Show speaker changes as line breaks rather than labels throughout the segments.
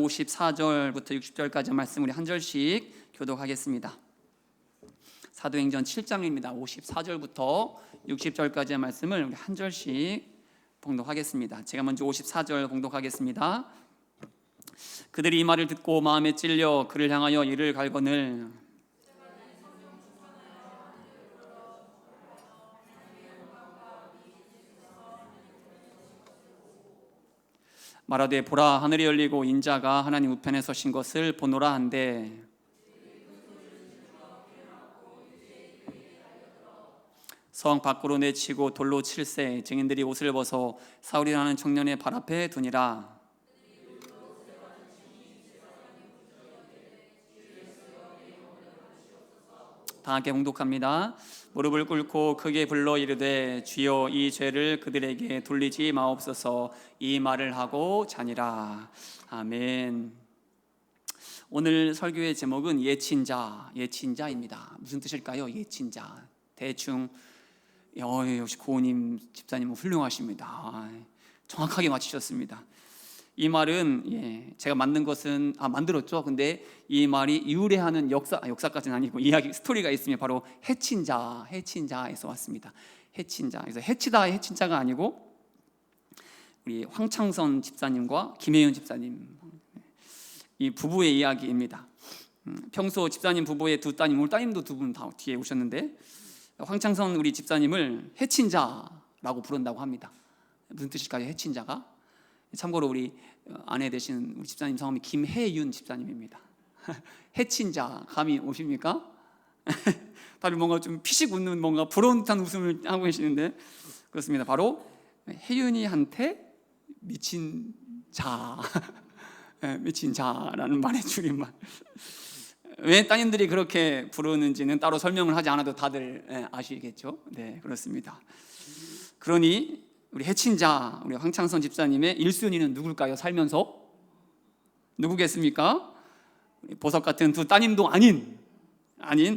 54절부터 60절까지 말씀 우리 한 절씩 교독하겠습니다. 사도행전 7장입니다. 54절부터 60절까지의 말씀을 우리 한 절씩 봉독하겠습니다. 제가 먼저 54절 봉독하겠습니다. 그들이 이 말을 듣고 마음에 찔려 그를 향하여 이를 갈거늘 말하되 보라 하늘이 열리고 인자가 하나님 우편에 서신 것을 보노라 한데 성 밖으로 내치고 돌로 칠세 증인들이 옷을 벗어 사울이라는 청년의 발 앞에 두니라. 다 함께 봉독합니다. 무릎을 꿇고 크게 불러 이르되 주여 이 죄를 그들에게 돌리지 마옵소서. 이 말을 하고 자니라. 아멘. 오늘 설교의 제목은 예친자입니다. 무슨 뜻일까요? 예친자. 대충 역시 고은님 집사님은 훌륭하십니다. 정확하게 맞추셨습니다. 이 말은 제가 만든 것은 만들었죠. 근데 이 말이 유래하는 역사까지는 아니고 이야기 스토리가 있으면 바로 해친자에서 왔습니다. 해친자. 그래서 해치다의 해친자가 아니고 우리 황창선 집사님과 김혜윤 집사님 이 부부의 이야기입니다. 평소 집사님 부부의 두 따님, 오늘 따님도 두 분 다 뒤에 오셨는데 황창선 우리 집사님을 해친자라고 부른다고 합니다. 무슨 뜻일까요? 해친자가? 참고로 우리 아내 되신 우리 집사님 성함이 김혜윤 집사님입니다. 해친자 감이 오십니까? 다들 뭔가 좀 피식 웃는 뭔가 부러운 듯한 웃음을 하고 계시는데 그렇습니다. 바로 혜윤이한테 미친 자, 미친 자라는 말의 줄임말. 왜 따님들이 그렇게 부르는지는 따로 설명을 하지 않아도 다들 아시겠죠? 네, 그렇습니다. 그러니 우리 해친자, 우리 황창선 집사님의 1순위는 누굴까요? 살면서? 누구겠습니까? 보석 같은 두 따님도 아닌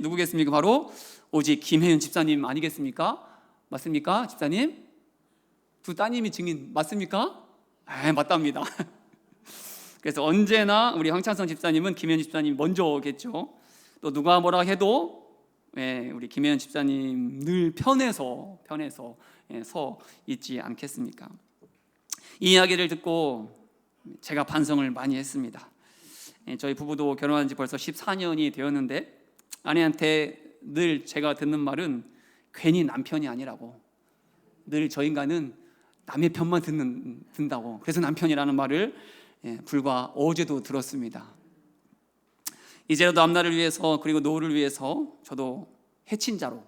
누구겠습니까? 바로 오직 김혜윤 집사님 아니겠습니까? 맞습니까? 집사님? 두 따님이 증인 맞습니까? 맞답니다. 그래서 언제나 우리 황창선 집사님은 김혜연 집사님 먼저겠죠. 또 누가 뭐라 해도 우리 김혜연 집사님 늘 편에서 서 있지 않겠습니까? 이 이야기를 듣고 제가 반성을 많이 했습니다. 저희 부부도 결혼한 지 벌써 14년이 되었는데 아내한테 늘 제가 듣는 말은 괜히 남편이 아니라고, 늘 저 인간은 남의 편만 듣는다고, 그래서 남편이라는 말을 불과 어제도 들었습니다. 이제라도 앞날을 위해서 그리고 노후를 위해서 저도 해친자로,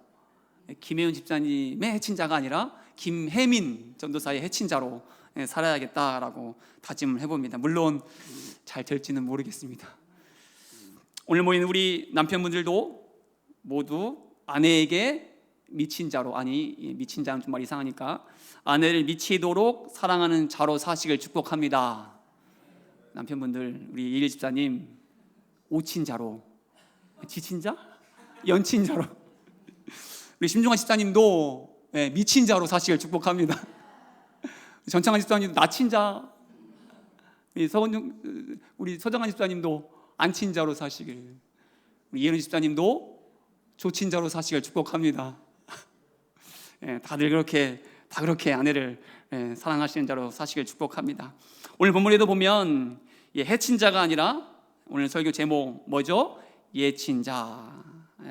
김혜윤 집사님의 해친자가 아니라 김혜민 전도사의 해친자로 살아야겠다라고 다짐을 해봅니다. 물론 잘 될지는 모르겠습니다. 오늘 모인 우리 남편분들도 모두 아내에게 미친 자로, 미친 자는 좀 말 이상하니까 아내를 미치도록 사랑하는 자로 사시길 축복합니다. 남편분들, 우리 이일 집사님 오친자로, 지친자? 연친자로, 우리 심중환 집사님도 미친자로 사시길 축복합니다. 전창환 집사님도 나친자, 우리 서정환 집사님도 안친자로 사시길, 우리 이혜은 집사님도 조친자로 사시길 축복합니다. 다들 그렇게 아내를 사랑하시는 자로 사시길 축복합니다. 오늘 본문에도 보면 해친자가 아니라 오늘 설교 제목 뭐죠? 예친자.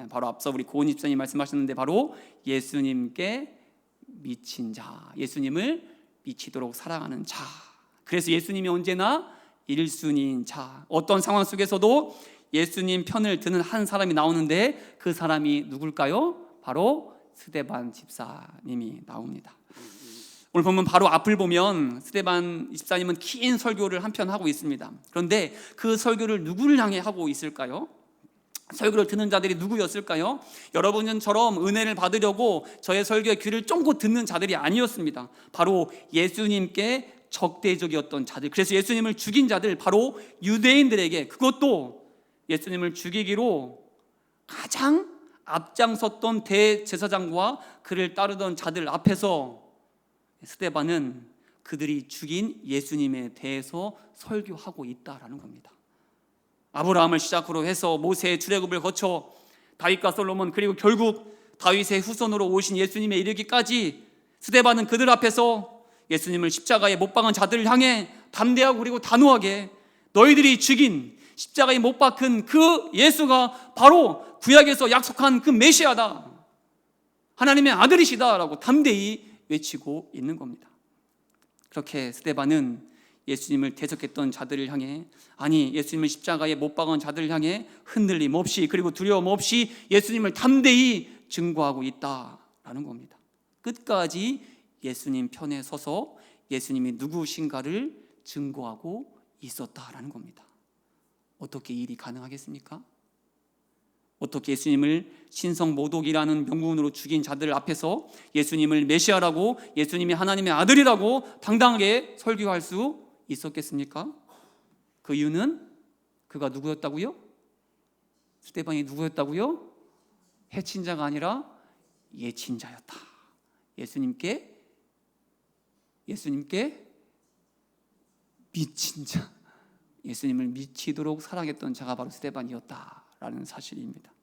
바로 앞서 우리 고은 집사님 말씀하셨는데 바로 예수님께 미친 자, 예수님을 미치도록 사랑하는 자. 그래서 예수님이 언제나 1순위인 자. 어떤 상황 속에서도 예수님 편을 드는 한 사람이 나오는데 그 사람이 누굴까요? 바로 스데반 집사님이 나옵니다. 오늘 보면 바로 앞을 보면 스데반 집사님은 긴 설교를 한편 하고 있습니다. 그런데 그 설교를 누구를 향해 하고 있을까요? 설교를 듣는 자들이 누구였을까요? 여러분처럼 은혜를 받으려고 저의 설교에 귀를 쫑긋 듣는 자들이 아니었습니다. 바로 예수님께 적대적이었던 자들, 그래서 예수님을 죽인 자들, 바로 유대인들에게, 그것도 예수님을 죽이기로 가장 앞장섰던 대제사장과 그를 따르던 자들 앞에서 스데반은 그들이 죽인 예수님에 대해서 설교하고 있다라는 겁니다. 아브라함을 시작으로 해서 모세의 출애굽을 거쳐 다윗과 솔로몬, 그리고 결국 다윗의 후손으로 오신 예수님에 이르기까지 스데반은 그들 앞에서 예수님을 십자가에 못 박은 자들을 향해 담대하고 그리고 단호하게 너희들이 죽인 십자가에 못 박힌 그 예수가 바로 구약에서 약속한 그 메시아다, 하나님의 아들이시다 라고 담대히 외치고 있는 겁니다. 그렇게 스데반은 예수님을 대적했던 자들을 향해, 아니 예수님을 십자가에 못 박은 자들을 향해 흔들림 없이 그리고 두려움 없이 예수님을 담대히 증거하고 있다라는 겁니다. 끝까지 예수님 편에 서서 예수님이 누구신가를 증거하고 있었다라는 겁니다. 어떻게 이 일이 가능하겠습니까? 어떻게 예수님을 신성모독이라는 명분으로 죽인 자들 앞에서 예수님을 메시아라고, 예수님이 하나님의 아들이라고 당당하게 설교할 수 있었겠습니까? 그 이유는 그가 누구였다고요? 스데반이 누구였다고요? 해친 자가 아니라 예친 자였다. 예수님께 미친 자, 예수님을 미치도록 사랑했던 자가 바로 스데반이었다라는 사실입니다.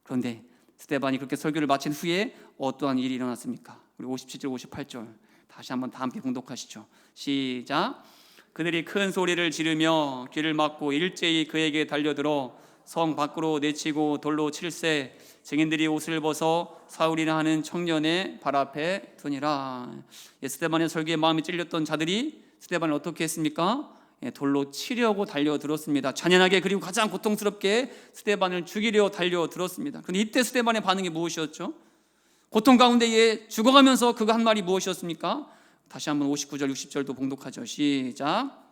그런데 스데반이 그렇게 설교를 마친 후에 어떠한 일이 일어났습니까? 우리 57절 58절 다시 한번 다 함께 봉독하시죠. 시작. 그들이 큰 소리를 지르며 귀를 막고 일제히 그에게 달려들어 성 밖으로 내치고 돌로 칠세, 증인들이 옷을 벗어 사울이라 하는 청년의 발 앞에 두니라. 스데반의 설교에 마음이 찔렸던 자들이 스데반을 어떻게 했습니까? 돌로 치려고 달려들었습니다. 잔인하게 그리고 가장 고통스럽게 스데반을 죽이려 달려들었습니다. 그런데 이때 스데반의 반응이 무엇이었죠? 고통 가운데에 죽어가면서 그가 한 말이 무엇이었습니까? 다시 한번 59절 60절도 봉독하죠. 시작.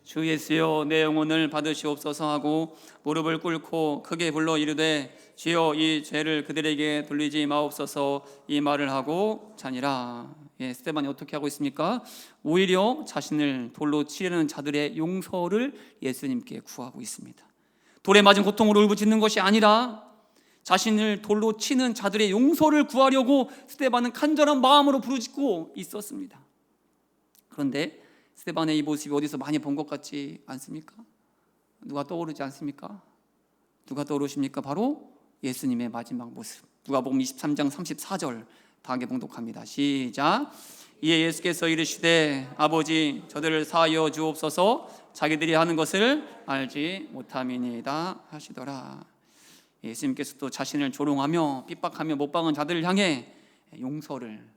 주 예수여 내 영혼을 받으시옵소서 하고 무릎을 꿇고 크게 불러 이르되 주여 이 죄를 그들에게 돌리지 마옵소서, 이 말을 하고 자니라. 스데반이 어떻게 하고 있습니까? 오히려 자신을 돌로 치려는 자들의 용서를 예수님께 구하고 있습니다. 돌에 맞은 고통으로 울부짖는 것이 아니라 자신을 돌로 치는 자들의 용서를 구하려고 스데반은 간절한 마음으로 부르짖고 있었습니다. 그런데 스데반의 이 모습이 어디서 많이 본 것 같지 않습니까? 누가 떠오르지 않습니까? 누가 떠오르십니까? 바로 예수님의 마지막 모습. 누가복음 23장 34절 다 함께 봉독합니다. 시작. 이에 예수께서 이르시되 아버지 저들을 사하여 주옵소서, 자기들이 하는 것을 알지 못함이니이다 하시더라. 예수님께서 또 자신을 조롱하며 핍박하며 못 박은 자들을 향해 용서를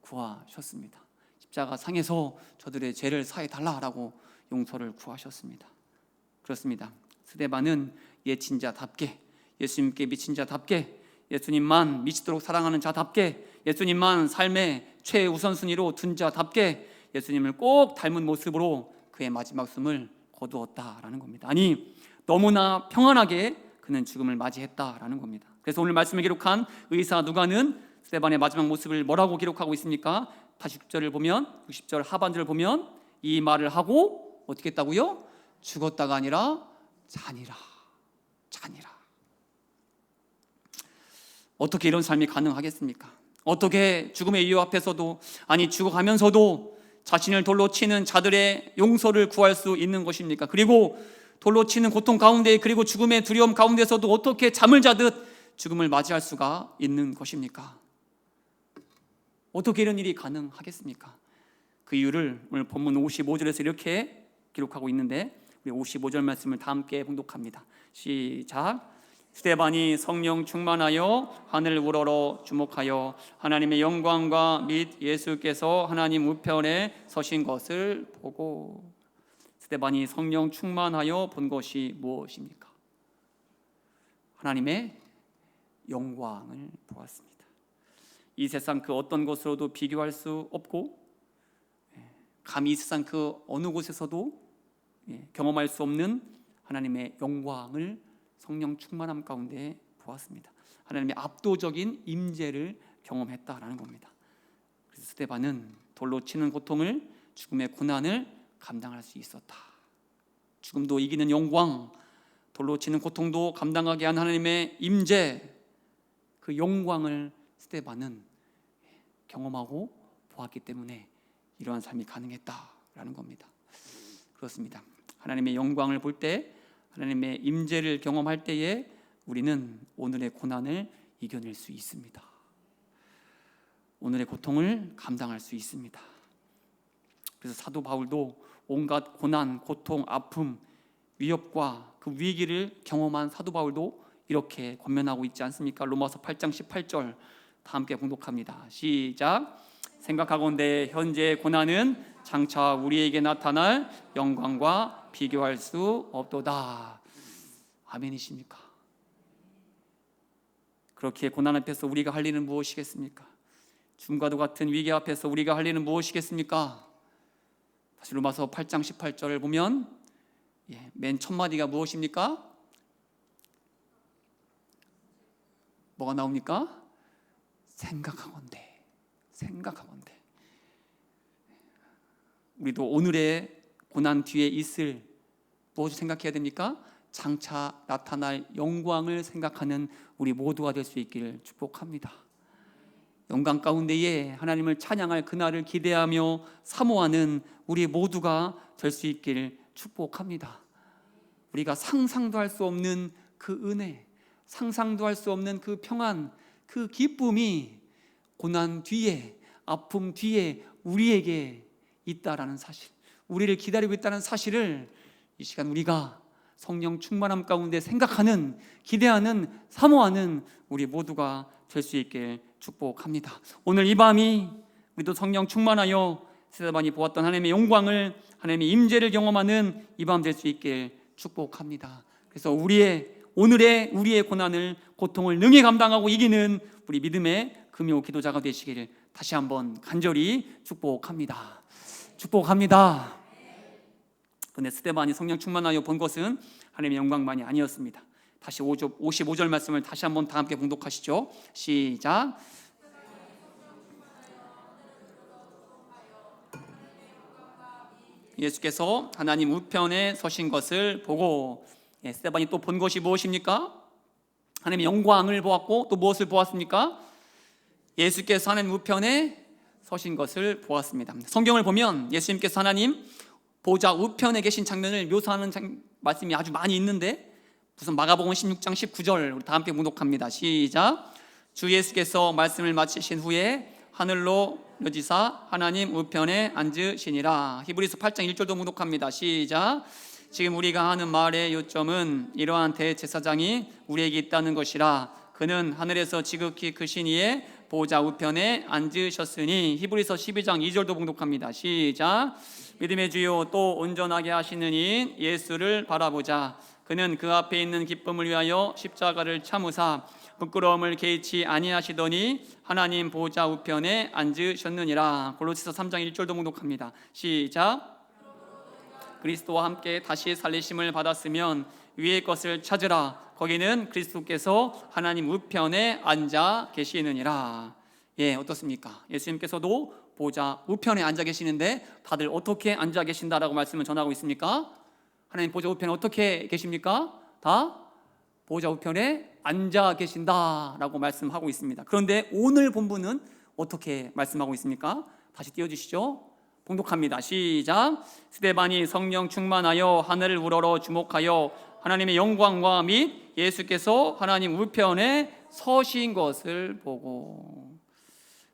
구하셨습니다. 십자가 상에서 저들의 죄를 사해 달라라고 용서를 구하셨습니다. 그렇습니다. 스데반은 예친 자답게, 예수님께 미친 자답게, 예수님만 미치도록 사랑하는 자답게, 예수님만 삶의 최우선순위로 둔 자답게 예수님을 꼭 닮은 모습으로 그의 마지막 숨을 거두었다라는 겁니다. 아니 너무나 평안하게 그는 죽음을 맞이했다라는 겁니다. 그래서 오늘 말씀을 기록한 의사 누가는 스데반의 마지막 모습을 뭐라고 기록하고 있습니까? 80절을 보면, 60절 하반절을 보면 이 말을 하고 어떻게 했다고요? 죽었다가 아니라 잔이라. 어떻게 이런 삶이 가능하겠습니까? 어떻게 죽음의 이유 앞에서도, 아니 죽어가면서도 자신을 돌로 치는 자들의 용서를 구할 수 있는 것입니까? 그리고 돌로 치는 고통 가운데, 그리고 죽음의 두려움 가운데서도 어떻게 잠을 자듯 죽음을 맞이할 수가 있는 것입니까? 어떻게 이런 일이 가능하겠습니까? 그 이유를 오늘 본문 55절에서 이렇게 기록하고 있는데, 우리 55절 말씀을 다 함께 봉독합니다. 시작. 스데반이 성령 충만하여 하늘 우러러 주목하여 하나님의 영광과 및 예수께서 하나님 우편에 서신 것을 보고. 스데반이 성령 충만하여 본 것이 무엇입니까? 하나님의 영광을 보았습니다. 이 세상 그 어떤 것으로도 비교할 수 없고, 감히 이 세상 그 어느 곳에서도 경험할 수 없는 하나님의 영광을 성령 충만함 가운데 보았습니다. 하나님의 압도적인 임재를 경험했다라는 겁니다. 그래서 스데반은 돌로 치는 고통을, 죽음의 고난을 감당할 수 있었다. 죽음도 이기는 영광, 돌로 치는 고통도 감당하게 한 하나님의 임재, 그 영광을 스데반은 경험하고 보았기 때문에 이러한 삶이 가능했다라는 겁니다. 그렇습니다. 하나님의 영광을 볼 때, 하나님의 임재를 경험할 때에 우리는 오늘의 고난을 이겨낼 수 있습니다. 오늘의 고통을 감당할 수 있습니다. 그래서 사도 바울도 온갖 고난, 고통, 아픔, 위협과 그 위기를 경험한 사도 바울도 이렇게 권면하고 있지 않습니까? 로마서 8장 18절 다 함께 봉독합니다. 시작. 생각하건대 현재의 고난은 장차 우리에게 나타날 영광과 비교할 수 없도다. 아멘이십니까? 그렇게 고난 앞에서 우리가 할 일은 무엇이겠습니까? 죽음과도 같은 위기 앞에서 우리가 할 일은 무엇이겠습니까? 다시 로마서 8장 18절을 보면 맨 첫 마디가 무엇입니까? 뭐가 나옵니까? 생각하건대. 우리도 오늘의 고난 뒤에 있을 무엇을 생각해야 됩니까? 장차 나타날 영광을 생각하는 우리 모두가 될 수 있기를 축복합니다. 영광 가운데에 하나님을 찬양할 그날을 기대하며 사모하는 우리 모두가 될 수 있기를 축복합니다. 우리가 상상도 할 수 없는 그 은혜, 상상도 할 수 없는 그 평안, 그 기쁨이 고난 뒤에, 아픔 뒤에 우리에게 있다라는 사실, 우리를 기다리고 있다는 사실을 이 시간 우리가 성령 충만함 가운데 생각하는, 기대하는, 사모하는 우리 모두가 될 수 있게 축복합니다. 오늘 이 밤이 우리도 성령 충만하여 스데반이 보았던 하나님의 영광을, 하나님의 임재를 경험하는 이 밤 될 수 있게 축복합니다. 그래서 오늘의 우리의 고난을, 고통을 능히 감당하고 이기는 우리 믿음의 금요 기도자가 되시기를 다시 한번 간절히 축복합니다. 그런데 스데반이 성령 충만하여 본 것은 하나님의 영광만이 아니었습니다. 다시 55절 말씀을 다시 한번 다 함께 봉독하시죠. 시작. 예수께서 하나님 우편에 서신 것을 보고, 스데반이 또 본 것이 무엇입니까? 하나님의 영광을 보았고 또 무엇을 보았습니까? 예수께서 하나님 우편에 서신 것을 보았습니다. 성경을 보면 예수님께서 하나님 보좌 우편에 계신 장면을 묘사하는 말씀이 아주 많이 있는데, 우선 마가복음 16장 19절 우리 다 함께 봉독합니다. 시작. 주 예수께서 말씀을 마치신 후에 하늘로 여지사 하나님 우편에 앉으시니라. 히브리서 8장 1절도 봉독합니다. 시작. 지금 우리가 하는 말의 요점은 이러한 대제사장이 우리에게 있다는 것이라. 그는 하늘에서 지극히 크신 이의 보좌 우편에 앉으셨으니. 히브리서 12장 2절도 봉독합니다. 시작. 믿음의 주요 또 온전하게 하시는 이인 예수를 바라보자. 그는 그 앞에 있는 기쁨을 위하여 십자가를 참으사 부끄러움을 개의치 아니하시더니 하나님 보좌 우편에 앉으셨느니라. 골로새서 3장 1절도 봉독합니다. 시작. 그리스도와 함께 다시 살리심을 받았으면 위의 것을 찾으라. 거기는 그리스도께서 하나님 우편에 앉아 계시느니라. 어떻습니까? 예수님께서도 보좌 우편에 앉아 계시는데 다들 어떻게 앉아 계신다라고 말씀을 전하고 있습니까? 하나님 보좌 우편에 어떻게 계십니까? 다 보좌 우편에 앉아 계신다라고 말씀하고 있습니다. 그런데 오늘 본문은 어떻게 말씀하고 있습니까? 다시 띄워주시죠. 봉독합니다. 시작. 스데반이 성령 충만하여 하늘을 우러러 주목하여 하나님의 영광과 및 예수께서 하나님 우편에 서신 것을 보고.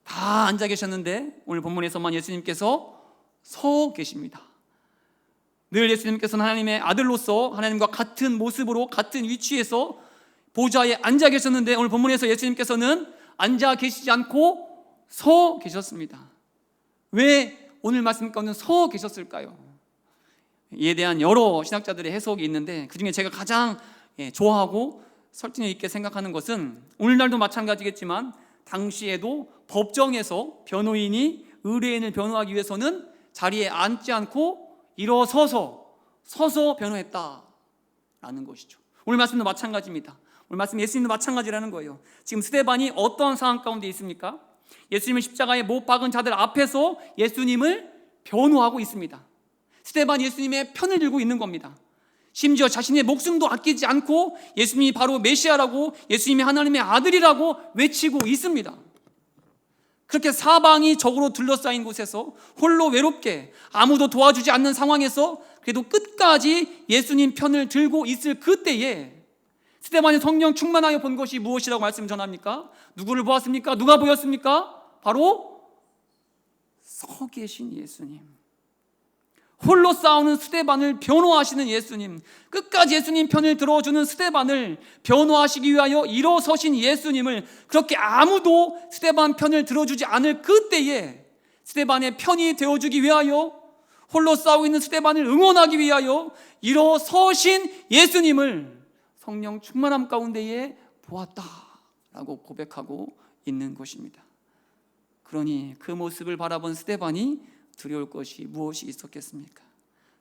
다 앉아 계셨는데 오늘 본문에서만 예수님께서 서 계십니다. 늘 예수님께서는 하나님의 아들로서 하나님과 같은 모습으로 같은 위치에서 보좌에 앉아 계셨는데 오늘 본문에서 예수님께서는 앉아 계시지 않고 서 계셨습니다. 왜 오늘 말씀 가운데 서 계셨을까요? 이에 대한 여러 신학자들의 해석이 있는데 그중에 제가 가장 좋아하고 설득력 있게 생각하는 것은 오늘날도 마찬가지겠지만 당시에도 법정에서 변호인이 의뢰인을 변호하기 위해서는 자리에 앉지 않고 서서 변호했다라는 것이죠. 오늘 말씀도 마찬가지입니다. 오늘 말씀 예수님도 마찬가지라는 거예요. 지금 스데반이 어떠한 상황 가운데 있습니까? 예수님을 십자가에 못 박은 자들 앞에서 예수님을 변호하고 있습니다. 스데반이 예수님의 편을 들고 있는 겁니다. 심지어 자신의 목숨도 아끼지 않고 예수님이 바로 메시아라고, 예수님이 하나님의 아들이라고 외치고 있습니다. 그렇게 사방이 적으로 둘러싸인 곳에서 홀로 외롭게 아무도 도와주지 않는 상황에서 그래도 끝까지 예수님 편을 들고 있을 그때에 스데반이 성령 충만하여 본 것이 무엇이라고 말씀 전합니까? 누구를 보았습니까? 누가 보였습니까? 바로 서 계신 예수님. 홀로 싸우는 스데반을 변호하시는 예수님, 끝까지 예수님 편을 들어주는 스데반을 변호하시기 위하여 일어서신 예수님을 그렇게 아무도 스데반 편을 들어주지 않을 그때에 스데반의 편이 되어주기 위하여, 홀로 싸우고 있는 스데반을 응원하기 위하여 일어서신 예수님을 성령 충만함 가운데에 보았다라고 고백하고 있는 것입니다. 그러니 그 모습을 바라본 스데반이 두려울 것이 무엇이 있었겠습니까?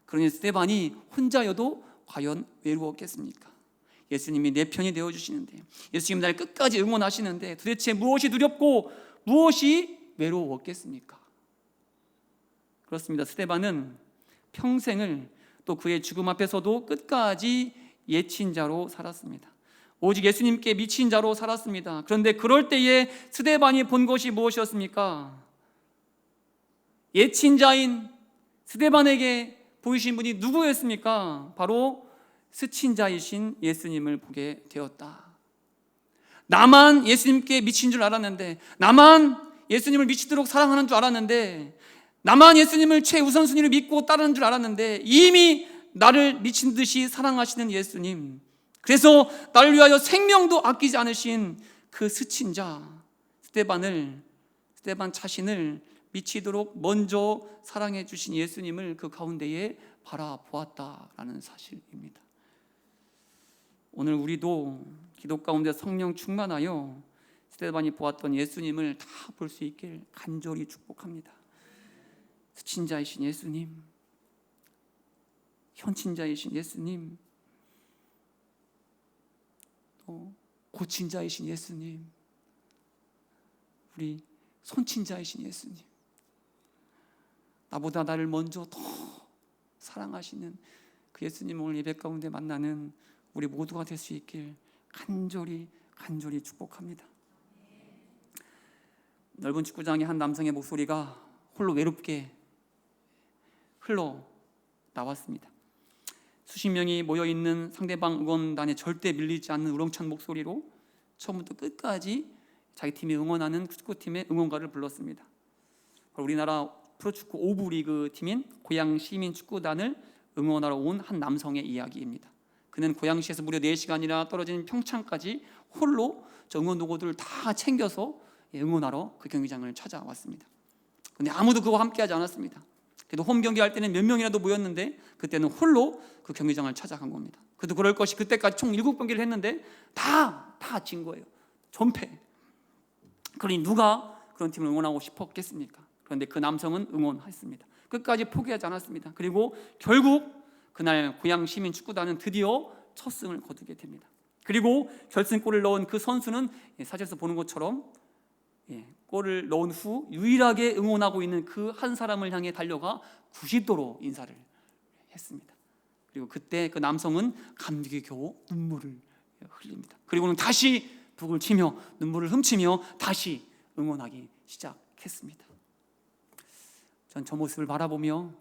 그러니 스데반이 혼자여도 과연 외로웠겠습니까? 예수님이 내 편이 되어주시는데, 예수님 날 끝까지 응원하시는데 도대체 무엇이 두렵고 무엇이 외로웠겠습니까? 그렇습니다. 스데반은 평생을 또 그의 죽음 앞에서도 끝까지 예친 자로 살았습니다. 오직 예수님께 미친 자로 살았습니다. 그런데 그럴 때에 스데반이 본 것이 무엇이었습니까? 예친 자인 스데반에게 보이신 분이 누구였습니까? 바로 스친 자이신 예수님을 보게 되었다. 나만 예수님께 미친 줄 알았는데, 나만 예수님을 미치도록 사랑하는 줄 알았는데, 나만 예수님을 최우선순위로 믿고 따르는 줄 알았는데 이미 나를 미친 듯이 사랑하시는 예수님, 그래서 나를 위하여 생명도 아끼지 않으신 그 스친 자 스데반 자신을 미치도록 먼저 사랑해 주신 예수님을 그 가운데에 바라보았다라는 사실입니다. 오늘 우리도 기도 가운데 성령 충만하여 스데반이 보았던 예수님을 다 볼 수 있길 간절히 축복합니다. 스친 자이신 예수님, 현친 자이신 예수님, 또 고친 자이신 예수님, 우리 손친 자이신 예수님, 나보다 나를 먼저 더 사랑하시는 그 예수님을 오늘 예배 가운데 만나는 우리 모두가 될 수 있길 간절히 축복합니다. 넓은 축구장에 한 남성의 목소리가 홀로 외롭게 흘러 나왔습니다. 수십 명이 모여있는 상대방 응원단에 절대 밀리지 않는 우렁찬 목소리로 처음부터 끝까지 자기 팀이 응원하는 축구팀의 응원가를 불렀습니다. 우리나라 프로축구 5부 리그 팀인 고양시민 축구단을 응원하러 온 한 남성의 이야기입니다. 그는 고양시에서 무려 4시간이나 떨어진 평창까지 홀로 저 응원 도구들을 다 챙겨서 응원하러 그 경기장을 찾아왔습니다. 그런데 아무도 그와 함께하지 않았습니다. 그래도 홈 경기할 때는 몇 명이라도 모였는데 그때는 홀로 그 경기장을 찾아간 겁니다. 그래도 그럴 것이 그때까지 총 7경기를 했는데 다 진 거예요. 전패. 그러니 누가 그런 팀을 응원하고 싶었겠습니까? 그런데 그 남성은 응원했습니다. 끝까지 포기하지 않았습니다. 그리고 결국 그날 고양 시민 축구단은 드디어 첫 승을 거두게 됩니다. 그리고 결승골을 넣은 그 선수는 사진에서 보는 것처럼 골을 넣은 후 유일하게 응원하고 있는 그 한 사람을 향해 달려가 90도로 인사를 했습니다. 그리고 그때 그 남성은 감격에 겨우 눈물을 흘립니다. 그리고는 다시 북을 치며 눈물을 훔치며 다시 응원하기 시작했습니다. 전 저 모습을 바라보며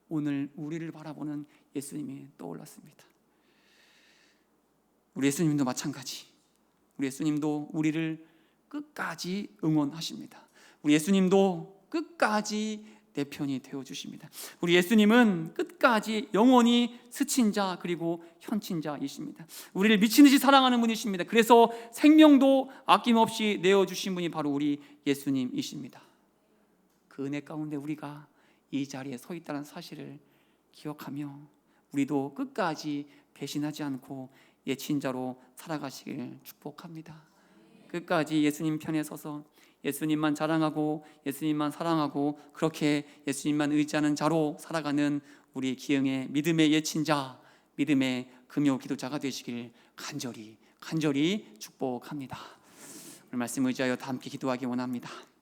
오늘 우리를 바라보는 예수님이 떠올랐습니다. 우리 예수님도 마찬가지. 우리 예수님도 우리를 끝까지 응원하십니다. 우리 예수님도 끝까지 내 편이 되어주십니다. 우리 예수님은 끝까지 영원히 스친 자 그리고 현친 자이십니다. 우리를 미친 듯이 사랑하는 분이십니다. 그래서 생명도 아낌없이 내어주신 분이 바로 우리 예수님이십니다. 그 은혜 가운데 우리가 이 자리에 서 있다는 사실을 기억하며 우리도 끝까지 배신하지 않고 예친자로 살아가시길 축복합니다. 끝까지 예수님 편에 서서 예수님만 자랑하고 예수님만 사랑하고 그렇게 예수님만 의지하는 자로 살아가는 우리 기흥의 믿음의 예친자, 믿음의 금요 기도자가 되시길 간절히 축복합니다. 오늘 말씀 의지하여 다 함께 기도하기 원합니다.